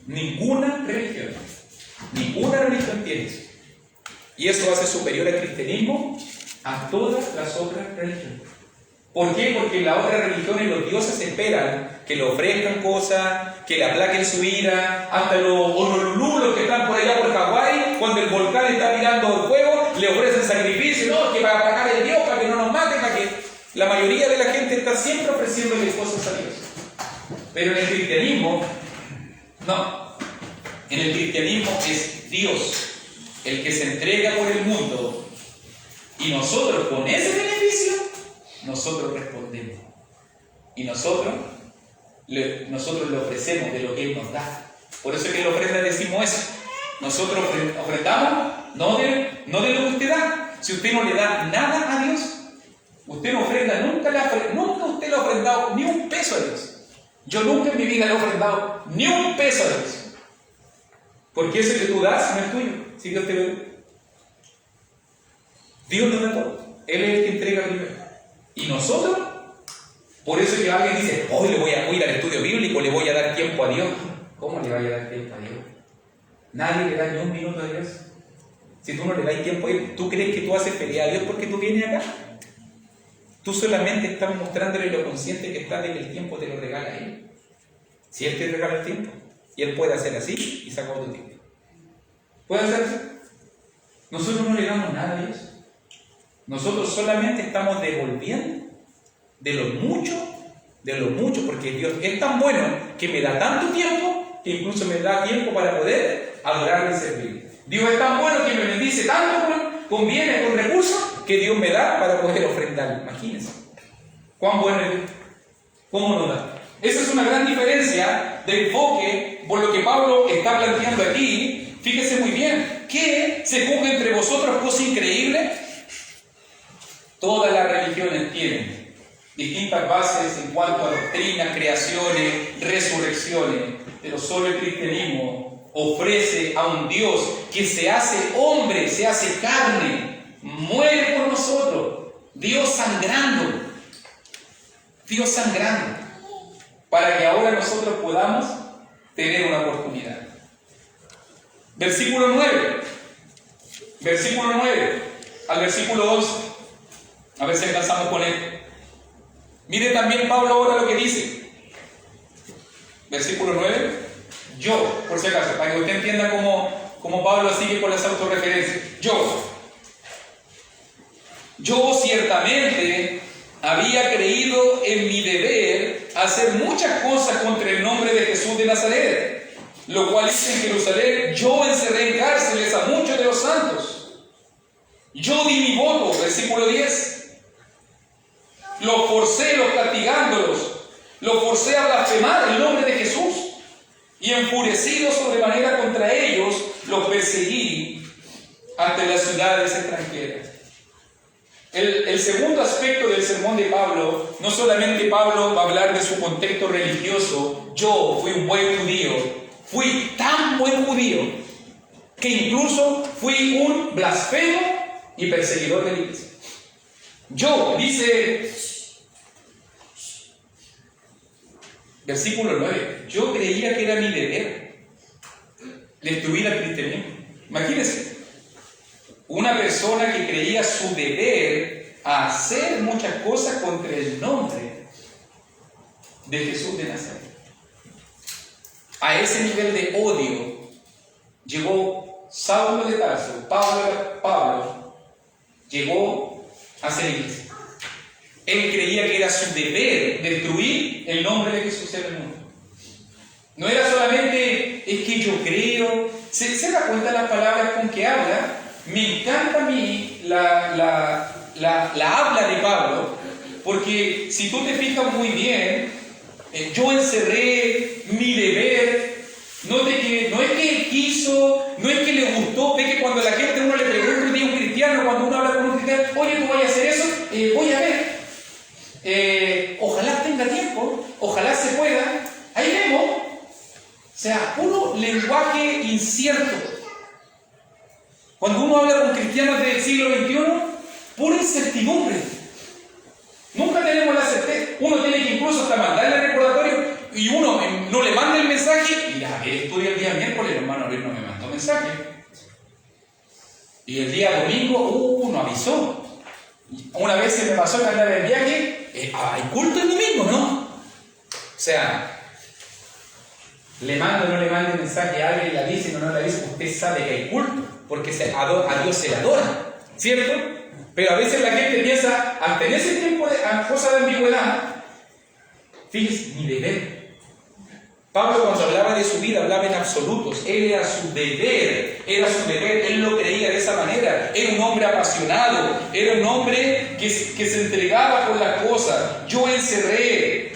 S1: Ninguna religión tiene eso. Y eso hace superior al cristianismo a todas las otras religiones. ¿Por qué? Porque en las otras religiones los dioses esperan que le ofrezcan cosas, que le aplaquen su ira. Hasta los Honolulu, que están por allá por Hawái, cuando el volcán está tirando fuego, le ofrecen sacrificio, no, que para aplacar el Dios, para que no nos maten, para que... La mayoría de la gente está siempre ofreciéndole cosas a Dios. Pero en el cristianismo, no. En el cristianismo es Dios el que se entrega por el mundo, y nosotros con ese beneficio nosotros respondemos, y nosotros le ofrecemos de lo que Él nos da. Por eso es que en la ofrenda decimos eso. Nosotros ofrendamos no de lo que usted da. Si usted no le da nada a Dios, usted no ofrenda, nunca usted le ha ofrendado ni un peso a Dios. Yo nunca en mi vida le he ofrendado ni un peso a Dios, porque ese que tú das no es tuyo. Si Dios te lo da, Dios nos da todo. Él es el que entrega primero. Y nosotros, por eso es que alguien dice, hoy le voy a ir al estudio bíblico, le voy a dar tiempo a Dios. ¿Cómo le vaya a dar tiempo a Dios? Nadie le da ni un minuto a Dios. Si tú no le das tiempo a Él, ¿tú crees que tú haces feliz a Dios porque tú vienes acá? Tú solamente estás mostrándole lo consciente que estás de que el tiempo te lo regala Él. Si Él te regala el tiempo. Y Él puede hacer así y se acabó tu tiempo. ¿Puede hacer así? Nosotros no le damos nada a Dios. Nosotros solamente estamos devolviendo de lo mucho, porque Dios es tan bueno que me da tanto tiempo que incluso me da tiempo para poder adorarle y servirle. Dios es tan bueno que me bendice tanto con bienes, con recursos, que Dios me da para poder ofrendarle. Imagínense. ¿Cuán bueno es Dios? ¿Cómo nos da? Esa es una gran diferencia de enfoque por lo que Pablo está planteando aquí. Fíjese muy bien, ¿qué se juzga entre vosotros cosa increíble? Todas las religiones tienen distintas bases en cuanto a doctrinas, creaciones, resurrecciones, pero solo el cristianismo ofrece a un Dios que se hace hombre, se hace carne, muere por nosotros, Dios sangrando, para que ahora nosotros podamos tener una oportunidad. Versículo 9 al versículo 11, a ver si alcanzamos con él. Mire también Pablo ahora lo que dice. Versículo 9. Yo, por si acaso, para que usted entienda cómo Pablo sigue con las autorreferencias. Yo ciertamente había creído en mi deber hacer muchas cosas contra el nombre de Jesús de Nazaret, lo cual hice en Jerusalén. Yo encerré en cárceles a muchos de los santos. Yo di mi voto, versículo 10. Los forcé, los castigándolos, los forcé a blasfemar el nombre de Jesús, y enfurecido sobremanera contra ellos, los perseguí ante las ciudades extranjeras. El segundo aspecto del sermón de Pablo, no solamente Pablo va a hablar de su contexto religioso. Yo fui un buen judío, fui tan buen judío, que incluso fui un blasfemo y perseguidor de la iglesia. Yo, dice versículo 9, yo creía que era mi deber destruir al cristianismo. Imagínense, una persona que creía su deber a hacer muchas cosas contra el nombre de Jesús de Nazaret. A ese nivel de odio llegó Saulo de Tarso, Pablo llegó a ser iglesia. Él creía que era su deber destruir el nombre de Jesús en el mundo. No era solamente, es que yo creo. ¿Se da cuenta las palabras con que habla? Me encanta a mí la habla de Pablo, porque si tú te fijas muy bien, yo encerré mi deber. No es que quiso, no es que le gustó. Ve que cuando la gente uno le pregunta a un cristiano, cuando uno habla con un cristiano, oye, ¿tú vas a hacer eso? Voy a ver. Ojalá tenga tiempo, ojalá se pueda. Ahí vemos. O sea, puro lenguaje incierto. Cuando uno habla con cristianos del siglo XXI, pura incertidumbre. Nunca tenemos la certeza. Uno tiene que incluso hasta mandarle el recordatorio y uno no le manda el mensaje. Mira, estudia el día miércoles, el hermano Luis no me mandó mensaje. Y el día domingo, no avisó. Una vez se me pasó que andaba en viaje, hay culto el domingo, ¿no? O sea, le mando o no le mande mensaje a alguien y la dice o no la dice, usted sabe que hay culto, porque a Dios se le adora, ¿cierto? Pero a veces la gente piensa, hasta en ese tiempo de cosa de ambigüedad, fíjese, mi deber. Pablo cuando hablaba de su vida hablaba en absolutos. Él era su deber, él lo creía de esa manera. Era un hombre apasionado, era un hombre que se entregaba por las cosas. Yo encerré,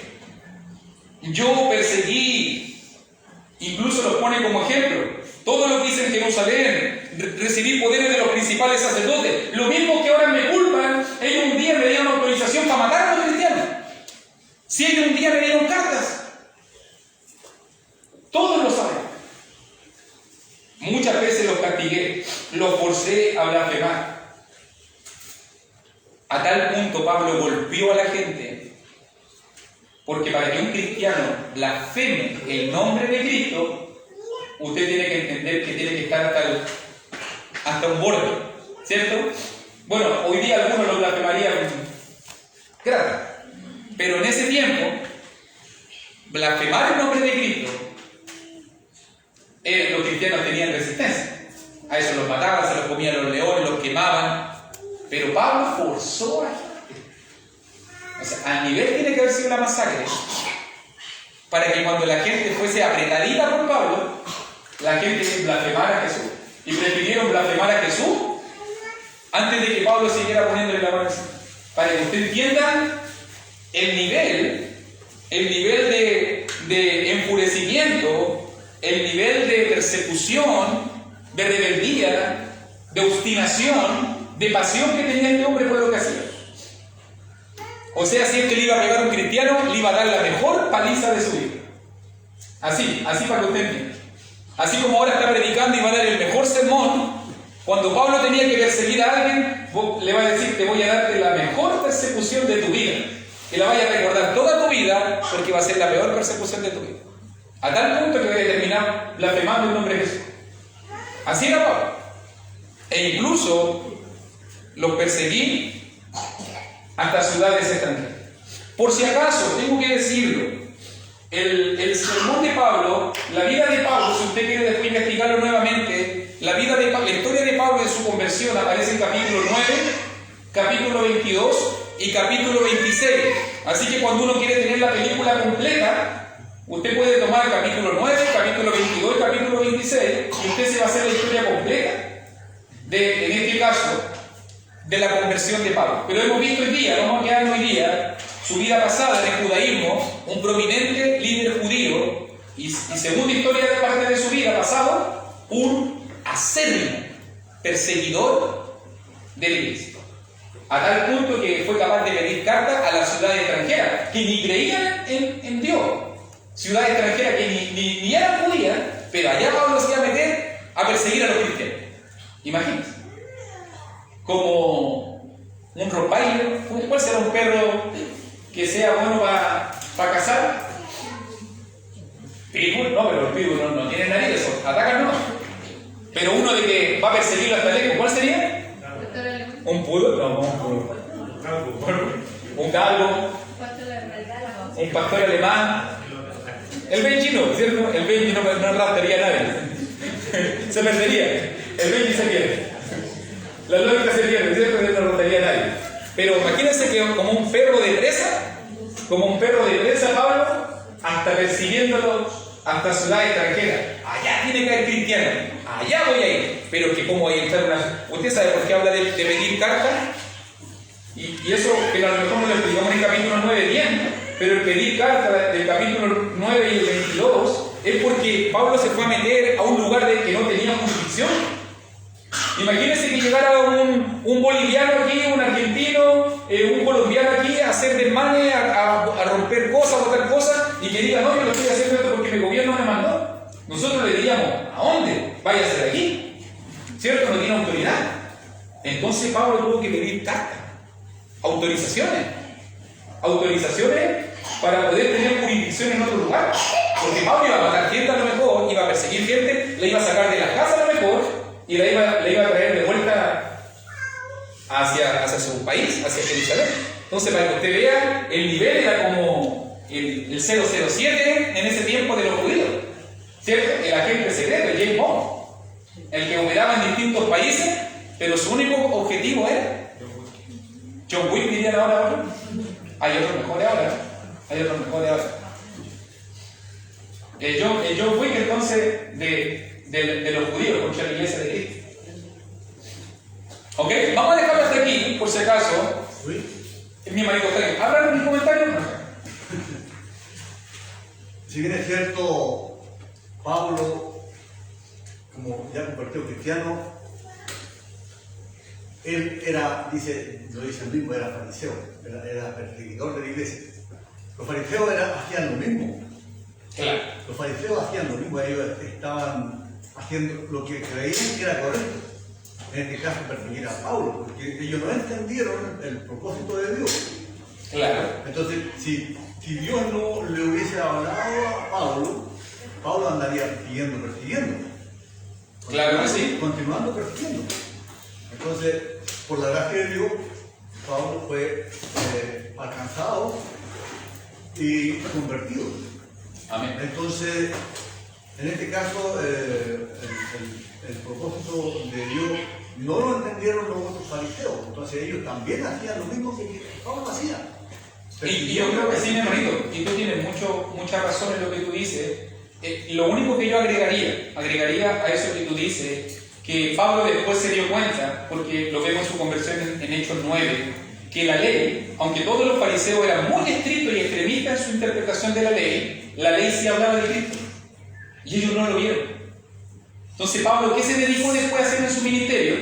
S1: yo perseguí, incluso lo pone como ejemplo. Todo lo que hice en Jerusalén, recibí poderes de los principales sacerdotes. Lo mismo que ahora me culpan, ellos un día me dieron autorización para matar a los cristianos. Si ellos un día me dieron cartas. Todos lo saben. Muchas veces los castigué, los forcé a blasfemar. A tal punto Pablo golpeó a la gente, porque para que un cristiano blasfeme el nombre de Cristo, usted tiene que entender que tiene que estar hasta un borde, ¿cierto? Bueno, hoy día algunos lo blasfemarían gratis, pero en ese tiempo, blasfemar el nombre de Cristo cristianos tenían resistencia. A eso los mataban, se los comían los leones, los quemaban. Pero Pablo forzó a la gente. O sea, al nivel tiene que haber sido una masacre, para que cuando la gente fuese apretadita por Pablo, la gente blasfemara a Jesús. Y prefirieron blasfemar a Jesús antes de que Pablo siguiera poniéndole la mano encima. Para que usted entienda el nivel de enfurecimiento, el nivel de persecución, de rebeldía, de obstinación, de pasión que tenía este hombre por lo que hacía. O sea, si es que le iba a pegar a un cristiano, le iba a dar la mejor paliza de su vida. Así para que usted entienda. Así como ahora está predicando y va a dar el mejor sermón, cuando Pablo tenía que perseguir a alguien, le va a decir: te voy a darte la mejor persecución de tu vida, que la vaya a recordar toda tu vida, porque va a ser la peor persecución de tu vida. A tal punto que voy a terminar blasfemando el nombre de Jesús. Así era Pablo. E incluso los perseguí hasta ciudades extranjeras. Por si acaso, tengo que decirlo, el sermón de Pablo, la vida de Pablo, si usted quiere después investigarlo nuevamente, la historia de Pablo en su conversión aparece en capítulo 9, capítulo 22 y capítulo 26. Así que cuando uno quiere tener la película completa, usted puede tomar capítulo 9, capítulo 22 y capítulo 26 y usted se va a hacer la historia completa en este caso, de la conversión de Pablo. Pero hemos visto hoy día, vamos a quedar hoy día, su vida pasada en el judaísmo, un prominente líder judío, y según la historia de parte de su vida pasado, un acérrimo perseguidor de la iglesia. A tal punto que fue capaz de pedir cartas a las ciudades extranjeras, que ni creían en Dios. Ciudades extranjeras que ni eran judías, pero allá Pablo se iba a meter a perseguir a los cristianos. Imagínense. Como un rottweiler. ¿Cuál será un perro que sea bueno para cazar? Pitbull, no, pero los pitbull no tienen nariz, atacan no. Pero uno de que va a perseguirlo hasta lejos, ¿cuál sería? Un poodle, no, un galgo, un pastor alemán. El Benji no, ¿cierto? El Benji no raptaría a nadie. Se perdería. El Benji se pierde. La lógica se pierde, ¿cierto? No raptaría a nadie. Pero imagínense que como un perro de presa, Pablo, hasta persiguiéndolo hasta ciudades extranjeras. Allá tiene que haber cristianos. Allá voy a ir. Pero que cómo voy a entrar una... ¿Usted sabe por qué habla de pedir cartas? Y eso que a lo mejor no lo explicamos en el capítulo 9 bien, pero el pedir cartas del capítulo 9 y el 22 es porque Pablo se fue a meter a un lugar que no tenía jurisdicción. Imagínense que llegara un boliviano aquí, un argentino, un colombiano aquí a hacer desmanes, a romper cosas, a botar cosas, y que diga: no, yo lo estoy haciendo esto porque mi gobierno me mandó. Nosotros le diríamos: ¿a dónde? Váyase de aquí. ¿Cierto? No tiene autoridad. Entonces Pablo tuvo que pedir cartas, autorizaciones para poder tener jurisdicción en otro lugar. Porque Pablo iba a matar gente a lo mejor, iba a perseguir gente, le iba a sacar de la casa a lo mejor, y la iba a traer de vuelta hacia su país, hacia Jerusalén. Entonces, para que usted vea, el nivel era como el 007 en ese tiempo de los judíos, ¿cierto? El agente secreto, el James Bond, el que operaba en distintos países, pero su único objetivo era John Wick, dirían ahora. Hay otros mejores ahora, El John Wick, entonces, de los judíos, contra la iglesia de Cristo. ¿Ok? Vamos a dejarlo hasta aquí, por si acaso. Mi marido está. ¿Hablan mis comentarios?
S5: Si bien es cierto, Pablo, como ya convertido cristiano, él era, lo dice el mismo, era fariseo, era perseguidor de la iglesia. Los fariseos hacían lo mismo.
S1: Claro.
S5: Los fariseos hacían lo mismo, ellos estaban haciendo lo que creían que era correcto. En este caso, perseguir a Pablo, porque ellos no entendieron el propósito de Dios.
S1: Claro.
S5: Entonces, si Dios no le hubiese hablado a Pablo, Pablo andaría persiguiendo.
S1: Claro que sí.
S5: Continuando persiguiendo. Entonces, por la gracia de Dios, Pablo fue alcanzado y convertido.
S1: Amén.
S5: Entonces, En este caso, el propósito de Dios no lo entendieron los otros fariseos, entonces ellos también hacían lo mismo que Pablo hacía.
S1: Y yo creo que sí, mi hermanito, y tú tienes mucha razón en lo que tú dices. Lo único que yo agregaría a eso que tú dices, que Pablo después se dio cuenta, porque lo vemos en su conversión en Hechos 9, que la ley, aunque todos los fariseos eran muy estrictos y extremistas en su interpretación de la ley sí hablaba de Cristo, y ellos no lo vieron. Entonces Pablo, ¿qué se dedicó después a hacer en su ministerio?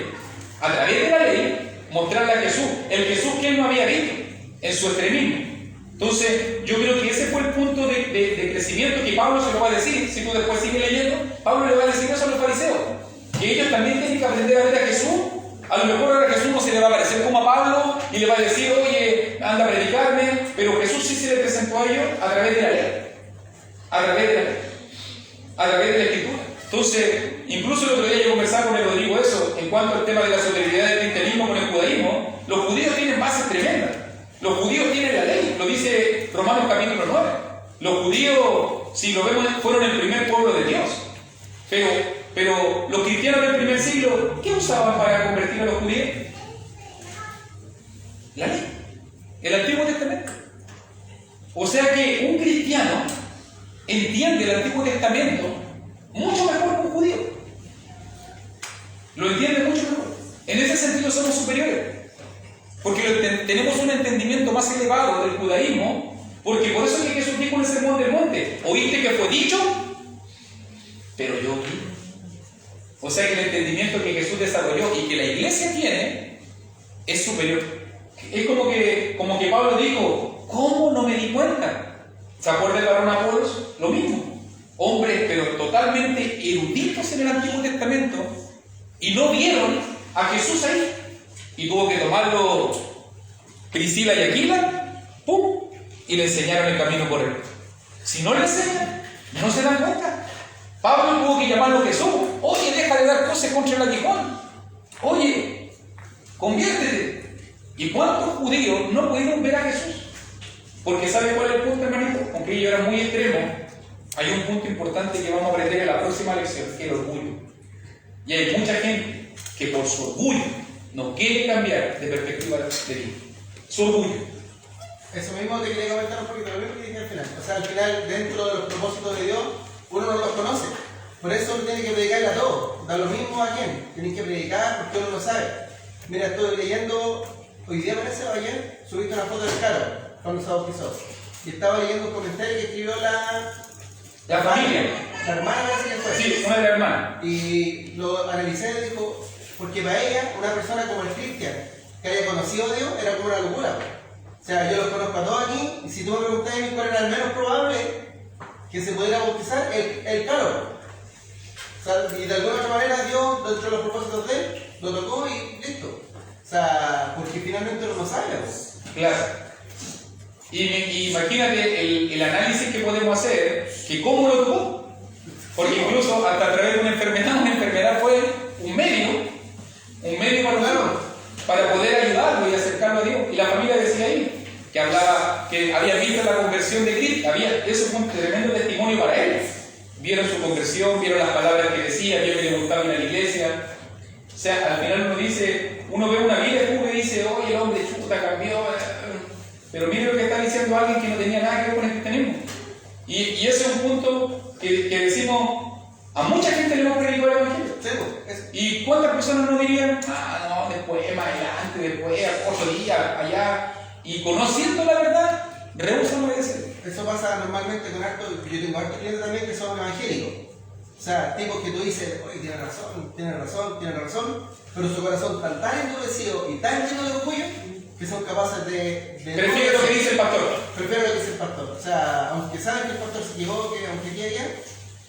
S1: A través de la ley, mostrarle a Jesús, el Jesús que él no había visto, en su extremismo. Entonces, yo creo que ese fue el punto de crecimiento que Pablo se lo va a decir. Si tú después sigues leyendo, Pablo le va a decir eso a los fariseos, que ellos también tienen que aprender a ver a Jesús. A lo mejor ahora Jesús no se le va a parecer como a Pablo y le va a decir, oye, anda a predicarme, pero Jesús sí se le presentó a ellos a través de la ley, a través de la Escritura. Entonces, incluso el otro día yo conversaba con el Rodrigo eso, en cuanto al tema de la solidaridad del cristianismo con el judaísmo. Los judíos tienen bases tremendas. Los judíos tienen la ley, lo dice Romanos capítulo 9. Los judíos, si lo vemos, fueron el primer pueblo de Dios. Pero los cristianos del primer siglo, ¿qué usaban para convertir a los judíos? La ley, el Antiguo Testamento. O sea que un cristiano entiende el Antiguo Testamento mucho mejor que un judío. Lo entiende mucho mejor. En ese sentido somos superiores. Porque tenemos un entendimiento más elevado del judaísmo, porque por eso es que Jesús dijo en el Sermón del Monte, oíste que fue dicho, pero yo vi. O sea que el entendimiento que Jesús desarrolló y que la iglesia tiene es superior. Es como que Pablo dijo, ¿cómo no me di cuenta? ¿Se acuerda del varón Apolos? Lo mismo. Hombres, pero totalmente eruditos en el Antiguo Testamento, y no vieron a Jesús ahí. Y tuvo que tomarlo Priscila y Aquila, ¡pum! Y le enseñaron el camino correcto. Si no le enseñan, no se dan cuenta. Pablo tuvo que llamarlo a Jesús. Oye, deja de dar cosas contra el aguijón. Oye, conviértete. ¿Y cuántos judíos no pudieron ver a Jesús? Porque ¿sabe cuál es el punto, hermanito? Aunque ellos eran muy extremos, hay un punto importante que vamos a aprender en la próxima lección, que es el orgullo. Y hay mucha gente que por su orgullo no quiere cambiar de perspectiva de vida. Su orgullo.
S15: Eso mismo te quería comentar un poquito, lo mismo que dije al final. O sea, al final, dentro de los propósitos de Dios, uno no los conoce. Por eso uno tiene que predicarle a todos. Da lo mismo a quién. Tienes que predicar porque uno no sabe. Mira, estoy leyendo, hoy día parece, o ayer, subiste una foto del Caro, cuando se bautizó. Y estaba leyendo un comentario que escribió
S1: la familia.
S15: La hermana parece que fue.
S1: Sí, una de las hermanas.
S15: Y lo analicé y dijo, porque para ella, una persona como el Cristian, que haya conocido a Dios, era como una locura. O sea, yo los conozco a todos aquí, y si tú me preguntas a mí cuál era el menos probable que se pudiera bautizar, el Caro. O sea, y de alguna otra manera Dios, dentro de los propósitos de él, lo tocó y listo. O sea, porque finalmente uno no sabe.
S1: Claro. Y imagínate el análisis que podemos hacer, que cómo lo tocó. Porque incluso hasta a través de una enfermedad fue un medio para poder ayudarlo y acercarlo a Dios. Y la familia decía ahí que hablaba, que había visto la conversión de Cristo. Eso fue un tremendo testimonio para él. Vieron su conversión, vieron las palabras que decía, vieron que le gustaba ir a la iglesia. O sea, al final uno ve una vida y dice, oye, el hombre chuta cambió. Pero mire lo que está diciendo alguien que no tenía nada que ver con el cristianismo. Y ese es un punto que decimos, a mucha gente le hemos predicado el evangelio. ¿Y cuántas personas no dirían, no, después, más adelante, después, otro día, allá? Y conociendo la verdad, rehusan obedecer.
S15: Eso pasa normalmente con harto, yo tengo hartos clientes también que son evangélicos. O sea, tipos que tú dices, oye, tiene razón, pero su corazón está tan endurecido y tan lleno de orgullo que son capaces de
S1: prefiero lo que dice el pastor.
S15: Prefiero lo que dice el pastor. O sea, aunque saben que el pastor se equivoque, aunque quiera,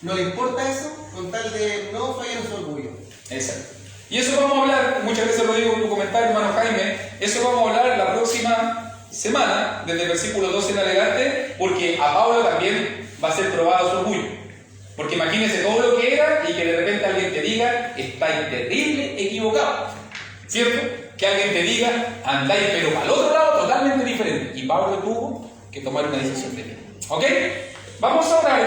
S15: no le importa eso con tal de no fallar en su orgullo.
S1: Exacto. Y eso vamos a hablar, muchas veces lo digo en tu comentario, hermano Jaime, eso vamos a hablar la próxima semana, desde el versículo 12 en adelante, porque a Pablo también va a ser probado su orgullo. Porque imagínense todo lo que era y que de repente alguien te diga, estáis terrible equivocado. ¿Cierto? Que alguien te diga, andáis pero para el otro lado totalmente diferente. Y Pablo tuvo que tomar una decisión de vida. ¿Ok? Vamos a orar.